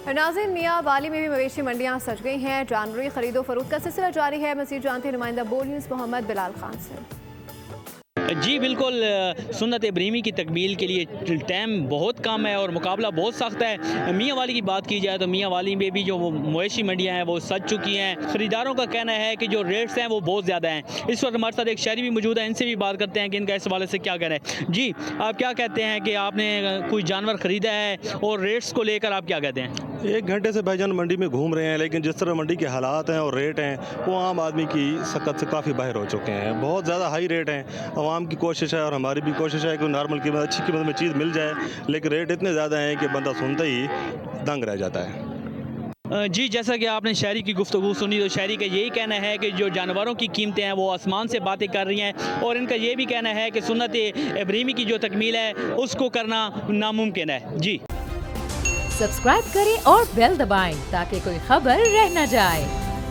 नाज़रीन, मियाँ वाली में भी मवेशी मंडियाँ सज गई हैं। जानवरी खरीदो फरोख्त का सिलसिला जारी है। मज़ीद जानते हैं नुमाइंदा बोल न्यूज़ मोहम्मद बिलाल खान से। जी बिल्कुल, सुन्नत इब्राहिमी की तकमील के लिए टाइम बहुत कम है और मुकाबला बहुत सख्त है। मियाँ वाली की बात की जाए तो मियाँ वाली में भी जो मवेशी मंडियाँ हैं वो सज चुकी हैं। ख़रीदारों का कहना है कि जो रेट्स हैं वो बहुत ज़्यादा हैं। इस वक्त हमारे साथ एक शहरी भी मौजूद है, इनसे भी बात करते हैं कि इनका इस हवाले से क्या कहना है। जी, आप क्या कहते हैं कि आपने कोई जानवर ख़रीदा है और रेट्स को लेकर आप क्या कहते हैं? 1 घंटे से भाईजान मंडी में घूम रहे हैं, लेकिन जिस तरह मंडी के हालात हैं और रेट हैं वो आम आदमी की सकत से काफ़ी बाहर हो चुके हैं। बहुत ज़्यादा हाई रेट हैं। आवाम की कोशिश है और हमारी भी कोशिश है कि नॉर्मल कीमत, अच्छी कीमत में चीज़ मिल जाए, लेकिन रेट इतने ज़्यादा हैं कि बंदा सुनते ही दंग रह जाता है। जी, जैसा कि आपने शहरी की गुफ्तगू सुनी तो शहरी का यही कहना है कि जो जानवरों की कीमतें हैं वो आसमान से बातें कर रही हैं और इनका ये भी कहना है कि सुन्नत इब्राहिमी की जो तकमील है उसको करना नामुमकिन है। जी, सब्सक्राइब करें और बेल दबाएं ताकि कोई खबर रह न जाए।